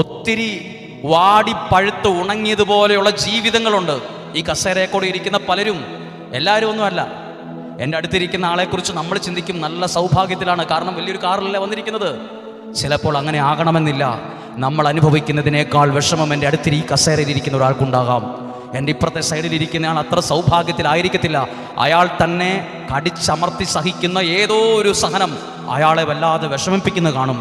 ഒത്തിരി വാടി പഴുത്ത് ഉണങ്ങിയതുപോലെയുള്ള ജീവിതങ്ങളുണ്ട്. ഈ കസേരയെ കൂടെ ഇരിക്കുന്ന പലരും, എല്ലാവരും ഒന്നുമല്ല. എൻ്റെ അടുത്തിരിക്കുന്ന ആളെക്കുറിച്ച് നമ്മൾ ചിന്തിക്കും നല്ല സൗഭാഗ്യത്തിലാണ്, കാരണം വലിയൊരു കാറിലല്ല വന്നിരിക്കുന്നത്. ചിലപ്പോൾ അങ്ങനെ ആകണമെന്നില്ല. നമ്മൾ അനുഭവിക്കുന്നതിനേക്കാൾ വിഷമം എൻ്റെ അടുത്തിൽ ഈ കസേരയിൽ ഇരിക്കുന്ന ഒരാൾക്കുണ്ടാകാം. എൻ്റെ ഇപ്പുറത്തെ സൈഡിലിരിക്കുന്ന ആൾ അത്ര സൗഭാഗ്യത്തിലായിരിക്കത്തില്ല. അയാൾ തന്നെ കടിച്ചമർത്തി സഹിക്കുന്ന ഏതോ ഒരു സഹനം അയാളെ വല്ലാതെ വിഷമിപ്പിക്കുന്ന കാണും.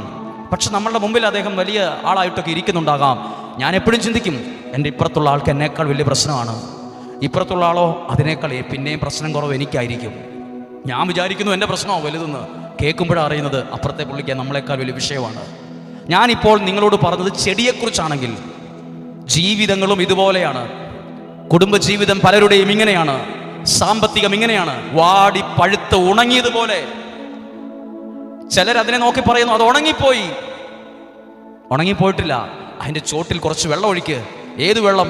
പക്ഷെ നമ്മളുടെ മുമ്പിൽ അദ്ദേഹം വലിയ ആളായിട്ടൊക്കെ ഇരിക്കുന്നുണ്ടാകാം. ഞാൻ എപ്പോഴും ചിന്തിക്കും, എൻ്റെ ഇപ്പുറത്തുള്ള ആൾക്ക് എന്നേക്കാൾ വലിയ പ്രശ്നമാണ്, ഇപ്പുറത്തുള്ള ആളോ അതിനേക്കാൾ പിന്നെയും പ്രശ്നം കുറവ് എനിക്കായിരിക്കും. ഞാൻ വിചാരിക്കുന്നു എൻ്റെ പ്രശ്നമോ വലുതെന്ന്. കേൾക്കുമ്പോഴാണ് അറിയുന്നത് അപ്പുറത്തെ പുള്ളിക്ക് നമ്മളെക്കാൾ വലിയ വിഷയമാണ്. ഞാനിപ്പോൾ നിങ്ങളോട് പറഞ്ഞത് ചെടിയെക്കുറിച്ചാണെങ്കിൽ ജീവിതങ്ങളും ഇതുപോലെയാണ്. കുടുംബജീവിതം പലരുടെയും ഇങ്ങനെയാണ്, സാമ്പത്തികം ഇങ്ങനെയാണ്, വാടി പഴുത്ത് ഉണങ്ങിയതുപോലെ. ചിലരതിനെ നോക്കി പറയുന്നു അത് ഉണങ്ങിപ്പോയി. ഉണങ്ങിപ്പോയിട്ടില്ല, അതിൻ്റെ ചോട്ടിൽ കുറച്ച് വെള്ളം ഒഴിക്ക്. ഏത് വെള്ളം?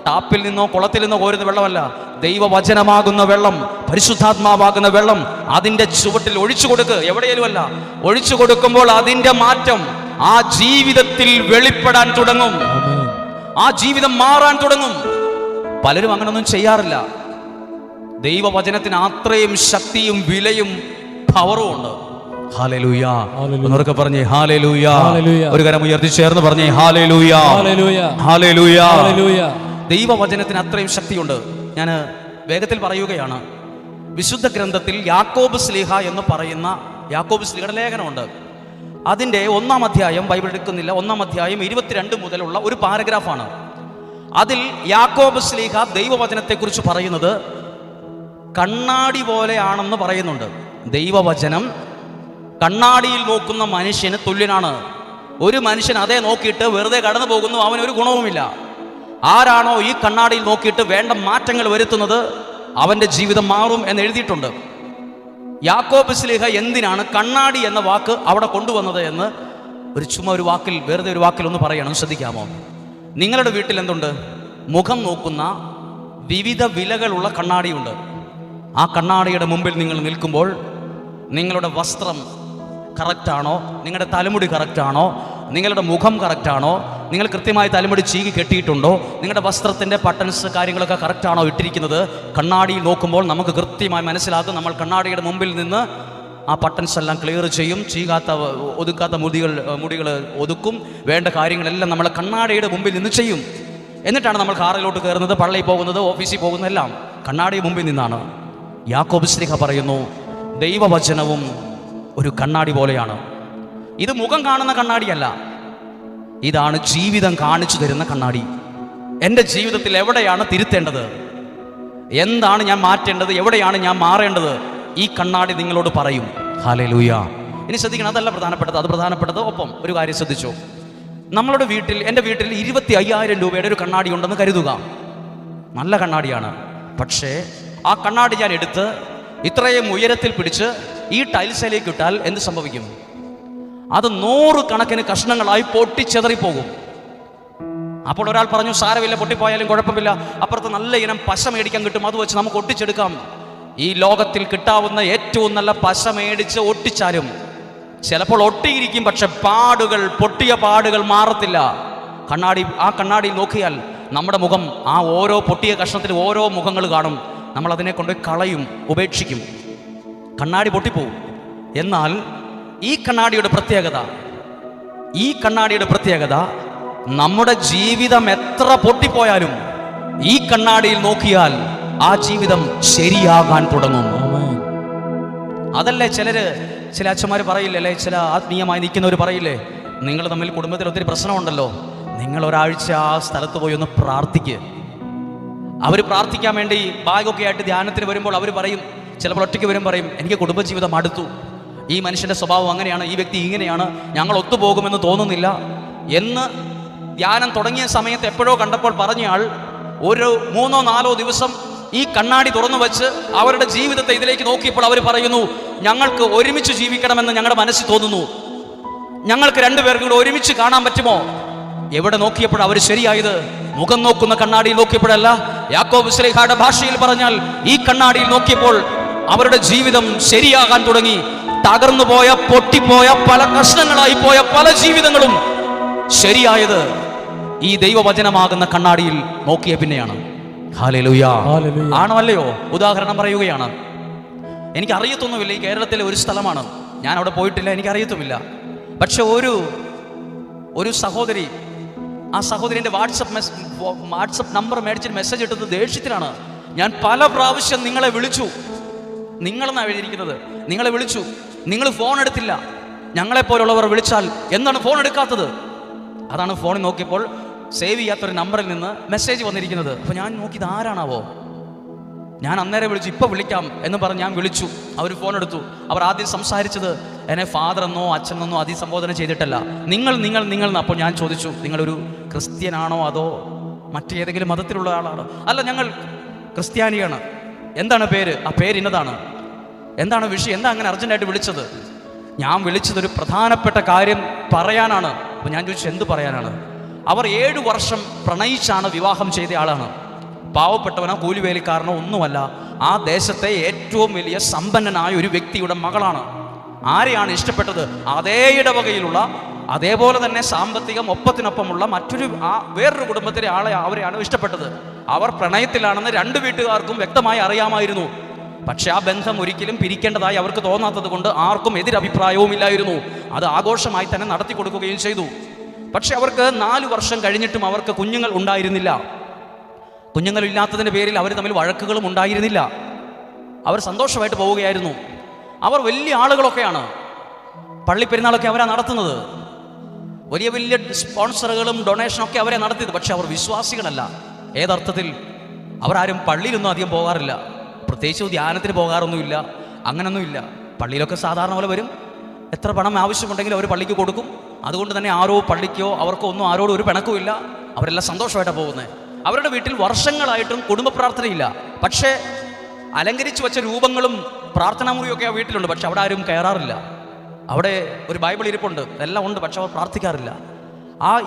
ടാപ്പിൽ നിന്നോ കുളത്തിൽ നിന്നോ കോരുന്ന വെള്ളമല്ല, ദൈവവചനമാകുന്ന വെള്ളം, പരിശുദ്ധാത്മാവാകുന്ന വെള്ളം അതിൻ്റെ ചുവട്ടിൽ ഒഴിച്ചു കൊടുക്ക്. എവിടെയെങ്കിലും അല്ല, ഒഴിച്ചു കൊടുക്കുമ്പോൾ അതിൻ്റെ മാറ്റം ആ ജീവിതത്തിൽ വെളിപ്പെടാൻ തുടങ്ങും. ആ ജീവിതം മാറാൻ തുടങ്ങും. പലരും അങ്ങനൊന്നും ചെയ്യാറില്ല. ദൈവവചനത്തിന് അത്രയും ശക്തിയും വിലയും പവറും ഉണ്ട്. ഹല്ലേലൂയ. ഒന്നുറക്കെ പറഞ്ഞേ ഹല്ലേലൂയ. ഒരു കരം ഉയർത്തി ചേർന്ന് പറഞ്ഞേ ഹല്ലേലൂയ, ഹല്ലേലൂയ. ദൈവവചനത്തിന് അത്രയും ശക്തിയുണ്ട്. ഞാൻ വേഗത്തിൽ പറയുകയാണ്. വിശുദ്ധ ഗ്രന്ഥത്തിൽ യാക്കോബ് ശ്ലീഹ എന്ന് പറയുന്ന യാക്കോബ് ശ്ലീഹയുടെ ലേഖനമുണ്ട്. അതിൻ്റെ 1-ാം അധ്യായം, ബൈബിൾ എടുക്കുന്നില്ല, 1-ാം അധ്യായം 22 മുതലുള്ള ഒരു പാരഗ്രാഫാണ്. അതിൽ യാക്കോബ് ശ്ലീഹ ദൈവവചനത്തെക്കുറിച്ച് പറയുന്നത് കണ്ണാടി പോലെയാണെന്ന് പറയുന്നുണ്ട്. ദൈവവചനം കണ്ണാടിയിൽ നോക്കുന്ന മനുഷ്യന് തുല്യനാണ്. ഒരു മനുഷ്യൻ അതേ നോക്കിയിട്ട് വെറുതെ കടന്നു പോകുന്നു, അവനൊരു ഗുണവുമില്ല. ആരാണോ ഈ കണ്ണാടിയിൽ നോക്കിയിട്ട് വേണ്ട മാറ്റങ്ങൾ വരുത്തുന്നത് അവൻ്റെ ജീവിതം മാറും എന്ന് എഴുതിയിട്ടുണ്ട്. യാക്കോബ് ശ്ലീഹ എന്തിനാണ് കണ്ണാടി എന്ന വാക്ക് അവിടെ കൊണ്ടുവന്നത് എന്ന് ഒരു വാക്കിൽ, വെറുതെ ഒരു വാക്കിൽ ഒന്ന് പറയണം, ശ്രദ്ധിക്കാമോ? നിങ്ങളുടെ വീട്ടിൽ എന്തുണ്ട്? മുഖം നോക്കുന്ന വിവിധ വിലകളുള്ള കണ്ണാടിയുണ്ട്. ആ കണ്ണാടിയുടെ മുമ്പിൽ നിങ്ങൾ നിൽക്കുമ്പോൾ നിങ്ങളുടെ വസ്ത്രം കറക്റ്റാണോ, നിങ്ങളുടെ തലമുടി കറക്റ്റാണോ, നിങ്ങളുടെ മുഖം കറക്റ്റാണോ, നിങ്ങൾ കൃത്യമായി തലമുടി ചീകി കെട്ടിയിട്ടുണ്ടോ, നിങ്ങളുടെ വസ്ത്രത്തിൻ്റെ ബട്ടൺസ് കാര്യങ്ങളൊക്കെ കറക്റ്റാണോ ഇട്ടിരിക്കുന്നത്? കണ്ണാടിയിൽ നോക്കുമ്പോൾ നമുക്ക് കൃത്യമായി മനസ്സിലാകും. നമ്മൾ കണ്ണാടിയുടെ മുമ്പിൽ നിന്ന് ആ ബട്ടൺസ് എല്ലാം ക്ലിയർ ചെയ്യും. ഒതുക്കാത്ത മുടികൾ ഒതുക്കും. വേണ്ട കാര്യങ്ങളെല്ലാം നമ്മൾ കണ്ണാടിയുടെ മുമ്പിൽ നിന്ന് ചെയ്യും. എന്നിട്ടാണ് നമ്മൾ കാറിലോട്ട് കയറുന്നത്, പള്ളിയിൽ പോകുന്നത്, ഓഫീസിൽ പോകുന്നത്, എല്ലാം കണ്ണാടിയുടെ മുമ്പിൽ നിന്നാണ്. യാക്കോബ് ശ്ലീഹ പറയുന്നു ദൈവവചനവും ഒരു കണ്ണാടി പോലെയാണ്. ഇത് മുഖം കാണുന്ന കണ്ണാടിയല്ല, ഇതാണ് ജീവിതം കാണിച്ചു തരുന്ന കണ്ണാടി. എൻ്റെ ജീവിതത്തിൽ എവിടെയാണ് തിരുത്തേണ്ടത്, എന്താണ് ഞാൻ മാറ്റേണ്ടത്, എവിടെയാണ് ഞാൻ മാറേണ്ടത്, ഈ കണ്ണാടി നിങ്ങളോട് പറയും. ഹല്ലേലൂയ. ഇനി ശ്രദ്ധിക്കണം, അതല്ല പ്രധാനപ്പെട്ടത്, അത് പ്രധാനപ്പെട്ടത്. ഒപ്പം ഒരു കാര്യം ശ്രദ്ധിച്ചു. നമ്മളുടെ വീട്ടിൽ, എൻ്റെ വീട്ടിൽ 25,000 രൂപയുടെ ഒരു കണ്ണാടി ഉണ്ടെന്ന് കരുതുക. നല്ല കണ്ണാടിയാണ്. പക്ഷേ ആ കണ്ണാടി ഞാൻ എടുത്ത് ഇത്രയും ഉയരത്തിൽ പിടിച്ച് ഈ ടൈൽസിലേക്ക് ഇട്ടാൽ എന്ത് സംഭവിക്കും? അത് 100 കണക്കിന് കഷ്ണങ്ങളായി പൊട്ടിച്ചെതറിപ്പോകും. അപ്പോൾ ഒരാൾ പറഞ്ഞു, സാരമില്ല, പൊട്ടിപ്പോയാലും കുഴപ്പമില്ല, അപ്പുറത്ത് നല്ല ഇനം പശ മേടിക്കാൻ കിട്ടും, അത് വെച്ച് നമുക്ക് ഒട്ടിച്ചെടുക്കാം. ഈ ലോകത്തിൽ കിട്ടാവുന്ന ഏറ്റവും നല്ല പശ മേടിച്ച് ഒട്ടിച്ചാലും ചിലപ്പോൾ ഒട്ടിയിരിക്കും, പക്ഷെ പൊട്ടിയ പാടുകൾ മാറത്തില്ല. ആ കണ്ണാടിയിൽ നോക്കിയാൽ നമ്മുടെ മുഖം, ആ ഓരോ പൊട്ടിയ കഷ്ണത്തിൽ ഓരോ മുഖങ്ങൾ കാണും. നമ്മൾ അതിനെ കൊണ്ട് കളയും, ഉപേക്ഷിക്കും. കണ്ണാടി പൊട്ടിപ്പോവും. എന്നാൽ ഈ കണ്ണാടിയുടെ പ്രത്യേകത നമ്മുടെ ജീവിതം എത്ര പൊട്ടിപ്പോയാലും ഈ കണ്ണാടിയിൽ നോക്കിയാൽ ആ ജീവിതം ശരിയാകാൻ തുടങ്ങും. അതല്ലേ ചില അച്ഛന്മാർ പറയില്ലേ, അല്ലെ ചില ആത്മീയമായി നിൽക്കുന്നവർ പറയില്ലേ, നിങ്ങൾ തമ്മിൽ കുടുംബത്തിൽ ഒത്തിരി പ്രശ്നമുണ്ടല്ലോ, നിങ്ങൾ ഒരാഴ്ച ആ സ്ഥലത്ത് പോയി ഒന്ന് പ്രാർത്ഥിക്കുക. അവർ പ്രാർത്ഥിക്കാൻ വേണ്ടി ബാഗൊക്കെ ആയിട്ട് ധ്യാനത്തിന് വരുമ്പോൾ അവർ പറയും, ചിലപ്പോൾ ഒറ്റയ്ക്ക് വരും, പറയും, എനിക്ക് കുടുംബജീവിതം അടുത്തു, ഈ മനുഷ്യൻ്റെ സ്വഭാവം അങ്ങനെയാണ്, ഈ വ്യക്തി ഇങ്ങനെയാണ്, ഞങ്ങൾ ഒത്തുപോകുമെന്ന് തോന്നുന്നില്ല എന്ന് ധ്യാനം തുടങ്ങിയ സമയത്ത് എപ്പോഴോ കണ്ടപ്പോൾ പറഞ്ഞയാൾ ഒരു 3-4 ദിവസം ഈ കണ്ണാടി തുറന്നു വെച്ച് അവരുടെ ജീവിതത്തെ ഇതിലേക്ക് നോക്കിയപ്പോൾ അവർ പറയുന്നു, ഞങ്ങൾക്ക് ഒരുമിച്ച് ജീവിക്കണമെന്ന് ഞങ്ങളുടെ മനസ്സിൽ തോന്നുന്നു, ഞങ്ങൾക്ക് 2 പേർക്കും കൂടെ ഒരുമിച്ച് കാണാൻ പറ്റുമോ? എവിടെ നോക്കിയപ്പോൾ അവർ ശരിയായത്? മുഖം നോക്കുന്ന കണ്ണാടിയിൽ നോക്കിയപ്പോഴല്ല. യാക്കോബ് ശ്ലീഹയുടെ ഭാഷയിൽ പറഞ്ഞാൽ ഈ കണ്ണാടിയിൽ നോക്കിയപ്പോൾ അവരുടെ ജീവിതം ശരിയാകാൻ തുടങ്ങി. തകർന്നു പോയ, പൊട്ടിപ്പോയ, പല കഷ്ണങ്ങളായി പോയ പല ജീവിതങ്ങളും ശരിയായത് ഈ ദൈവവചനമാകുന്ന കണ്ണാടിയിൽ നോക്കിയ പിന്നെയാണ്. ഹല്ലേലൂയ. ആണോ അല്ലയോ? ഉദാഹരണം പറയുകയാണ്. എനിക്ക് അറിയത്തൊന്നുമില്ല, ഈ കേരളത്തിലെ ഒരു സ്ഥലമാണ്, ഞാൻ അവിടെ പോയിട്ടില്ല, എനിക്ക് അറിയത്തുമില്ല. പക്ഷെ ഒരു സഹോദരി, ആ സഹോദരിൻ്റെ വാട്സപ്പ് നമ്പർ മേടിച്ചിട്ട് മെസ്സേജ് ഇട്ടത് ദേഷ്യത്തിലാണ്. ഞാൻ പല പ്രാവശ്യം നിങ്ങളെ വിളിച്ചു, നിങ്ങളെന്നാണ് എഴുതിയിരിക്കുന്നത്, നിങ്ങളെ വിളിച്ചു, നിങ്ങൾ ഫോൺ എടുത്തില്ല. ഞങ്ങളെപ്പോലുള്ളവർ വിളിച്ചാൽ എന്താണ് ഫോൺ എടുക്കാത്തത്? അതാണ് ഫോണിൽ നോക്കിയപ്പോൾ സേവ് ചെയ്യാത്തൊരു നമ്പറിൽ നിന്ന് മെസ്സേജ് വന്നിരിക്കുന്നത്. അപ്പോൾ ഞാൻ നോക്കിയത് ആരാണാവോ? ഞാൻ അന്നേരം വിളിച്ചു, ഇപ്പോൾ വിളിക്കാം എന്ന് പറഞ്ഞ് ഞാൻ വിളിച്ചു. അവർ ഫോൺ എടുത്തു. അവർ ആദ്യം സംസാരിച്ചത് എന്നെ ഫാദർ എന്നോ അച്ഛനെന്നോ അതിസംബോധന ചെയ്തിട്ടല്ല, നിങ്ങൾ. അപ്പോൾ ഞാൻ ചോദിച്ചു, നിങ്ങളൊരു ക്രിസ്ത്യനാണോ അതോ മറ്റേതെങ്കിലും മതത്തിലുള്ള ആളാണോ? അല്ല, ഞങ്ങൾ ക്രിസ്ത്യാനിയാണ്. എന്താണ് പേര്? ആ പേര് ഇന്നതാണ്. എന്താണ് വിഷയം? എന്താ അങ്ങനെ അർജൻറ്റായിട്ട് വിളിച്ചത്? ഞാൻ വിളിച്ചതൊരു പ്രധാനപ്പെട്ട കാര്യം പറയാനാണ്. അപ്പോൾ ഞാൻ ചോദിച്ചു, എന്ത് പറയാനാണ്? അവർ 7 വർഷം പ്രണയിച്ചാണ് വിവാഹം ചെയ്ത ആളാണ്. പാവപ്പെട്ടവനോ കൂലിവേലിക്കാരനോ ഒന്നുമല്ല, ആ ദേശത്തെ ഏറ്റവും വലിയ സമ്പന്നനായ ഒരു വ്യക്തിയുടെ മകളാണ്. ആരെയാണ് ഇഷ്ടപ്പെട്ടത്? അതേ ഇടവകയിലുള്ള, അതേപോലെ തന്നെ സാമ്പത്തികം ഒപ്പത്തിനൊപ്പമുള്ള വേറൊരു കുടുംബത്തിലെ അവരെയാണ് ഇഷ്ടപ്പെട്ടത്. അവർ പ്രണയത്തിലാണെന്ന് 2 വീട്ടുകാർക്കും വ്യക്തമായി അറിയാമായിരുന്നു. പക്ഷെ ആ ബന്ധം ഒരിക്കലും പിരിക്കേണ്ടതായി അവർക്ക് തോന്നാത്തത് കൊണ്ട് ആർക്കും എതിരഭിപ്രായവും ഇല്ലായിരുന്നു. അത് ആഘോഷമായി തന്നെ നടത്തി കൊടുക്കുകയും ചെയ്തു. പക്ഷെ അവർക്ക് 4 വർഷം കഴിഞ്ഞിട്ടും അവർക്ക് കുഞ്ഞുങ്ങൾ ഉണ്ടായിരുന്നില്ല. കുഞ്ഞുങ്ങളില്ലാത്തതിൻ്റെ പേരിൽ അവർ തമ്മിൽ വഴക്കുകളും ഉണ്ടായിരുന്നില്ല. അവർ സന്തോഷമായിട്ട് പോവുകയായിരുന്നു. അവർ വലിയ ആളുകളൊക്കെയാണ്, പള്ളിപ്പെരുന്നാളൊക്കെ അവരാ നടത്തുന്നത്, വലിയ വലിയ സ്പോൺസറുകളും ഡൊണേഷനൊക്കെ അവരെ നടത്തിയത്. പക്ഷെ അവർ വിശ്വാസികളല്ല. ഏതർത്ഥത്തിൽ? അവരാരും പള്ളിയിലൊന്നും അധികം പോകാറില്ല, പ്രത്യേകിച്ച് ധ്യാനത്തിന് പോകാറൊന്നുമില്ല, അങ്ങനൊന്നുമില്ല. പള്ളിയിലൊക്കെ സാധാരണ പോലെ വരും, എത്ര പണം ആവശ്യമുണ്ടെങ്കിലും അവർ പള്ളിക്ക് കൊടുക്കും. അതുകൊണ്ട് തന്നെ ആരോ പള്ളിക്കോ അവർക്കോ ഒന്നും ആരോടും ഒരു പിണക്കുമില്ല. അവരെല്ലാം സന്തോഷമായിട്ടാണ് പോകുന്നത്. അവരുടെ വീട്ടിൽ വർഷങ്ങളായിട്ടും കുടുംബ പ്രാർത്ഥനയില്ല. പക്ഷേ അലങ്കരിച്ചു വെച്ച രൂപങ്ങളും പ്രാർത്ഥനാ മുറിയൊക്കെ ആ വീട്ടിലുണ്ട്. പക്ഷെ അവിടെ ആരും കയറാറില്ല. അവിടെ ഒരു ബൈബിൾ ഇരിപ്പുണ്ട്, എല്ലാം ഉണ്ട്, പക്ഷെ അവർ പ്രാർത്ഥിക്കാറില്ല.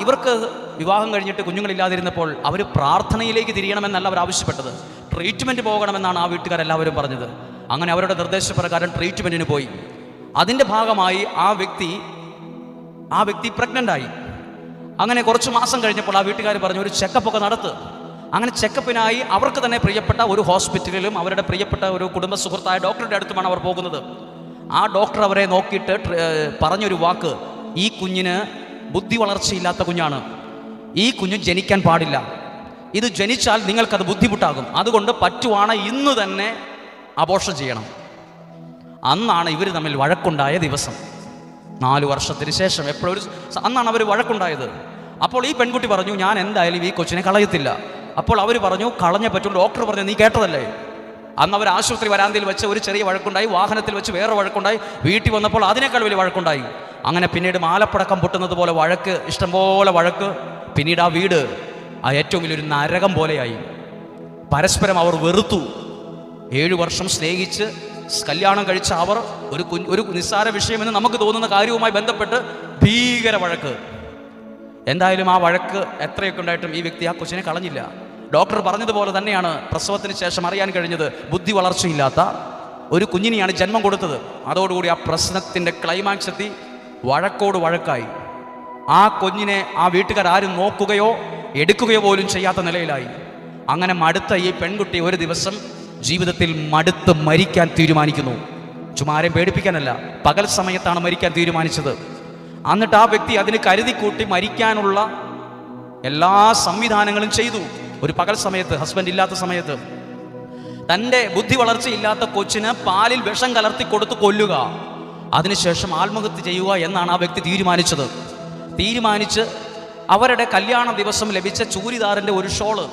ഇവർക്ക് വിവാഹം കഴിഞ്ഞിട്ട് കുഞ്ഞുങ്ങളില്ലാതിരുന്നപ്പോൾ അവർ പ്രാർത്ഥനയിലേക്ക് തിരിയണമെന്നല്ല അവർ ആവശ്യപ്പെട്ടത്, ട്രീറ്റ്മെൻറ്റ് പോകണമെന്നാണ് ആ വീട്ടുകാരെല്ലാവരും പറഞ്ഞത്. അങ്ങനെ അവരുടെ നിർദ്ദേശപ്രകാരം ട്രീറ്റ്മെൻറ്റിന് പോയി. അതിൻ്റെ ഭാഗമായി ആ വ്യക്തി പ്രഗ്നൻ്റായി. അങ്ങനെ കുറച്ച് മാസം കഴിഞ്ഞപ്പോൾ ആ വീട്ടുകാർ പറഞ്ഞു, ഒരു ചെക്കപ്പൊക്കെ നടത്ത്. അങ്ങനെ ചെക്കപ്പിനായി അവർക്ക് തന്നെ പ്രിയപ്പെട്ട ഒരു ഹോസ്പിറ്റലിലും അവരുടെ പ്രിയപ്പെട്ട ഒരു കുടുംബ സുഹൃത്തായ ഡോക്ടറുടെ അടുത്തുമാണ് അവർ പോകുന്നത്. ആ ഡോക്ടർ അവരെ നോക്കിയിട്ട് പറഞ്ഞൊരു വാക്ക്, ഈ കുഞ്ഞിന് ബുദ്ധി വളർച്ചയില്ലാത്ത കുഞ്ഞാണ്, ഈ കുഞ്ഞ് ജനിക്കാൻ പാടില്ല, ഇത് ജനിച്ചാൽ നിങ്ങൾക്കത് ബുദ്ധിമുട്ടാകും, അതുകൊണ്ട് പറ്റുവാണ് ഇന്ന് തന്നെ അബോർഷൻ ചെയ്യണം. അന്നാണ് ഇവർ തമ്മിൽ വഴക്കുണ്ടായ ദിവസം. 4 വർഷത്തിന് ശേഷം അന്നാണ് അവർ വഴക്കുണ്ടായത്. അപ്പോൾ ഈ പെൺകുട്ടി പറഞ്ഞു, ഞാൻ എന്തായാലും ഈ കൊച്ചിനെ കളയത്തില്ല. അപ്പോൾ അവർ പറഞ്ഞു, കളഞ്ഞേ പറ്റും. ഡോക്ടർ പറഞ്ഞു, നീ കേട്ടതല്ലേ? അന്ന് അവർ ആശുപത്രി വരാന്തയിൽ വെച്ച് ഒരു ചെറിയ വഴക്കുണ്ടായി, വാഹനത്തിൽ വെച്ച് വേറെ വഴക്കുണ്ടായി, വീട്ടിൽ വന്നപ്പോൾ അതിനേക്കാൾ വലിയ വഴക്കുണ്ടായി. അങ്ങനെ പിന്നീട് മാലപ്പടക്കം പൊട്ടുന്നത് പോലെ വഴക്ക്, ഇഷ്ടംപോലെ വഴക്ക്. പിന്നീട് ആ വീട് ഏറ്റവും വലിയൊരു നരകം പോലെയായി. പരസ്പരം അവർ വെറുത്തു. 7 വർഷം സ്നേഹിച്ച് കല്യാണം കഴിച്ച അവർ ഒരു നിസ്സാര വിഷയമെന്ന് നമുക്ക് തോന്നുന്ന കാര്യവുമായി ബന്ധപ്പെട്ട് ഭീകര വഴക്ക്. എന്തായാലും ആ വഴക്ക് എത്രയൊക്കെ ഉണ്ടായിട്ടും ഈ വ്യക്തി ആ കൊച്ചിനെ കളഞ്ഞില്ല. ഡോക്ടർ പറഞ്ഞതുപോലെ തന്നെയാണ് പ്രസവത്തിന് ശേഷം അറിയാൻ കഴിഞ്ഞത്, ബുദ്ധി വളർച്ചയില്ലാത്ത ഒരു കുഞ്ഞിനെയാണ് ജന്മം കൊടുത്തത്. അതോടുകൂടി ആ പ്രശ്നത്തിൻ്റെ ക്ലൈമാക്സ് എത്തി, വഴക്കോട് വഴക്കായി. ആ കുഞ്ഞിനെ ആ വീട്ടുകാരും നോക്കുകയോ എടുക്കുകയോ പോലും ചെയ്യാത്ത നിലയിലായി. അങ്ങനെ മടുത്ത ഈ പെൺകുട്ടി ഒരു ദിവസം ജീവിതത്തിൽ മടുത്ത് മരിക്കാൻ തീരുമാനിക്കുന്നു. ചുമ്മാരെയും പേടിപ്പിക്കാനല്ല, പകൽ സമയത്താണ് മരിക്കാൻ തീരുമാനിച്ചത്. എന്നിട്ട് ആ വ്യക്തി അതിന് കരുതിക്കൂട്ടി മരിക്കാനുള്ള എല്ലാ സംവിധാനങ്ങളും ചെയ്തു. ഒരു പകൽ സമയത്ത്, ഹസ്ബൻഡ് ഇല്ലാത്ത സമയത്ത്, തൻ്റെ ബുദ്ധി വളർച്ചയില്ലാത്ത കൊച്ചിന് പാലിൽ വിഷം കലർത്തി കൊടുത്ത് കൊല്ലുക, അതിനുശേഷം ആത്മഹത്യ ചെയ്യുക എന്നാണ് ആ വ്യക്തി തീരുമാനിച്ച് അവരുടെ കല്യാണ ദിവസം ലഭിച്ച ചൂരിദാറിൻ്റെ ഒരു ഷോള്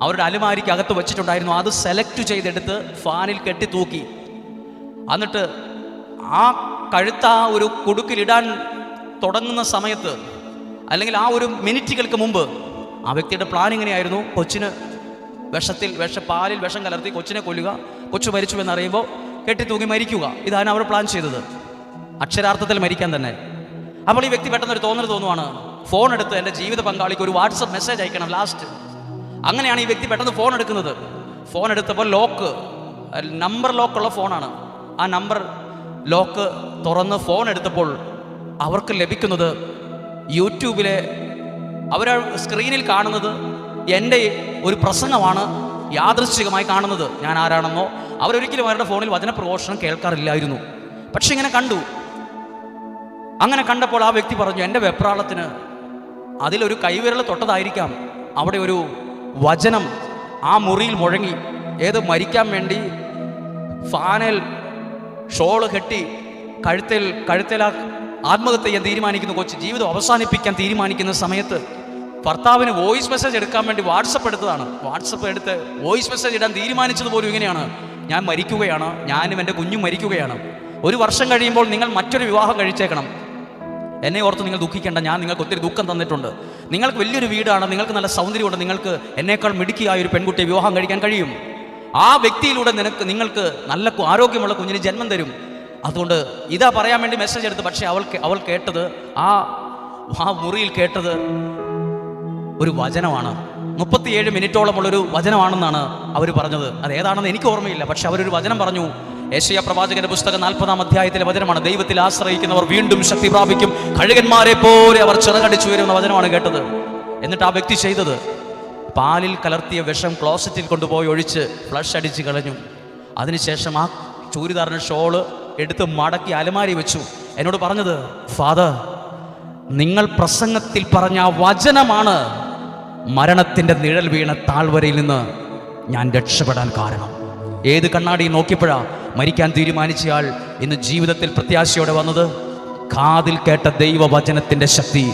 അവരുടെ അലമാരിക്ക് അകത്ത് വെച്ചിട്ടുണ്ടായിരുന്നു. അത് സെലക്ട് ചെയ്തെടുത്ത് ഫാനിൽ കെട്ടി തൂക്കി. എന്നിട്ട് ആ കഴുത്ത ഒരു കുടുക്കിലിടാൻ തുടങ്ങുന്ന സമയത്ത്, അല്ലെങ്കിൽ ആ ഒരു മിനിറ്റുകൾക്ക് മുമ്പ്, ആ വ്യക്തിയുടെ പ്ലാൻ ഇങ്ങനെയായിരുന്നു: കൊച്ചിന് പാലിൽ വിഷം കലർത്തി കൊച്ചിനെ കൊല്ലുക, കൊച്ചു മരിച്ചു എന്നറിയുമ്പോൾ കെട്ടിത്തൂങ്ങി മരിക്കുക. ഇതാണ് അവർ പ്ലാൻ ചെയ്തത്, അക്ഷരാർത്ഥത്തിൽ മരിക്കാൻ തന്നെ. അപ്പോൾ ഈ വ്യക്തി പെട്ടെന്നൊരു തോന്നുവാണ്, ഫോൺ എടുത്ത് എൻ്റെ ജീവിത പങ്കാളിക്ക് ഒരു വാട്സപ്പ് മെസ്സേജ് അയക്കണം ലാസ്റ്റ്. അങ്ങനെയാണ് ഈ വ്യക്തി പെട്ടെന്ന് ഫോൺ എടുക്കുന്നത്. ഫോൺ എടുത്തപ്പോൾ നമ്പർ ലോക്കുള്ള ഫോണാണ്. ആ നമ്പർ ലോക്ക് തുറന്ന് ഫോൺ എടുത്തപ്പോൾ അവർക്ക് ലഭിക്കുന്നത് യൂട്യൂബിലെ അവർ സ്ക്രീനിൽ കാണുന്നത് എൻ്റെ ഒരു പ്രസംഗമാണ് യാദൃശ്ചികമായി കാണുന്നത്. ഞാൻ ആരാണെന്നോ അവരൊരിക്കലും അവരുടെ ഫോണിൽ വചനപ്രഘോഷണം കേൾക്കാറില്ലായിരുന്നു. പക്ഷെ ഇങ്ങനെ കണ്ടു. അങ്ങനെ കണ്ടപ്പോൾ ആ വ്യക്തി പറഞ്ഞു, എൻ്റെ വെപ്രാളത്തിന് അതിലൊരു കൈവിരൽ തൊട്ടതായിരിക്കാം, അവിടെ ഒരു വചനം ആ മുറിയിൽ മുഴങ്ങി. ഏത് മരിക്കാൻ വേണ്ടി ഫാനൽ ഷോള് കെട്ടി കഴുത്തിൽ ആത്മഹത്യ ചെയ്യാൻ തീരുമാനിക്കുന്ന കൊച്ച്, ജീവിതം അവസാനിപ്പിക്കാൻ തീരുമാനിക്കുന്ന സമയത്ത് ഭർത്താവിന് വോയിസ് മെസ്സേജ് എടുക്കാൻ വേണ്ടി വാട്സപ്പ് എടുത്തതാണ്. വാട്സപ്പ് എടുത്ത് വോയിസ് മെസ്സേജ് ഇടാൻ തീരുമാനിച്ചത് പോലും ഇങ്ങനെയാണ്: ഞാൻ മരിക്കുകയാണ്, ഞാനും എൻ്റെ കുഞ്ഞും മരിക്കുകയാണ്. 1 വർഷം കഴിയുമ്പോൾ നിങ്ങൾ മറ്റൊരു വിവാഹം കഴിച്ചേക്കണം. എന്നെ ഓർത്ത് നിങ്ങൾ ദുഃഖിക്കേണ്ട, ഞാൻ നിങ്ങൾക്ക് ഒത്തിരി ദുഃഖം തന്നിട്ടുണ്ട്. നിങ്ങൾക്ക് വലിയൊരു വീടാണ്, നിങ്ങൾക്ക് നല്ല സൗന്ദര്യമുണ്ട്, നിങ്ങൾക്ക് എന്നേക്കാൾ മിടുക്കിയായ ഒരു പെൺകുട്ടിയെ വിവാഹം കഴിക്കാൻ കഴിയും. ആ വ്യക്തിയിലൂടെ നിങ്ങൾക്ക് നല്ല ആരോഗ്യമുള്ള കുഞ്ഞിന് ജന്മം തരും. അതുകൊണ്ട് ഇതാ പറയാൻ വേണ്ടി മെസ്സേജ് എടുത്ത്. പക്ഷേ അവൾ കേട്ടത്, ആ മുറിയിൽ കേട്ടത് ഒരു വചനമാണ്. 37 മിനിറ്റോളമുള്ളൊരു വചനമാണെന്നാണ് അവർ പറഞ്ഞത്. അത് ഏതാണെന്ന് എനിക്ക് ഓർമ്മയില്ല. പക്ഷെ അവരൊരു വചനം പറഞ്ഞു. യെശയ്യാ പ്രവാചകന്റെ പുസ്തകം 40-ാം അധ്യായത്തിലെ വചനമാണ്. ദൈവത്തിൽ ആശ്രയിക്കുന്നവർ വീണ്ടും ശക്തി പ്രാപിക്കും, കഴുകന്മാരെ പോലെ അവർ ചിറകടിച്ചു വരുന്ന വചനമാണ് കേട്ടത്. എന്നിട്ട് ആ വ്യക്തി ചെയ്തത്, പാലിൽ കലർത്തിയ വിഷം ക്ലോസറ്റിൽ കൊണ്ടുപോയി ഒഴിച്ച് ഫ്ലഷ് അടിച്ച് കളഞ്ഞു. അതിനുശേഷം ആ ചൂരിദാറിന് ഷോള് എടുത്ത് മടക്കി അലമാരി വെച്ചു. എന്നോട് പറഞ്ഞത്, ഫാദർ, നിങ്ങൾ പ്രസംഗത്തിൽ പറഞ്ഞ ആ വചനമാണ് മരണത്തിൻ്റെ നിഴൽ വീണ താഴ്വരയിൽ നിന്ന് ഞാൻ രക്ഷപ്പെടാൻ കാരണം. ഏത് കണ്ണാടി നോക്കിയപ്പോഴാ മരിക്കാൻ തീരുമാനിച്ചയാൾ ഇന്ന് ജീവിതത്തിൽ പ്രത്യാശയോടെ വന്നത്? കാതിൽ കേട്ട ദൈവവചനത്തിൻ്റെ ശക്തി.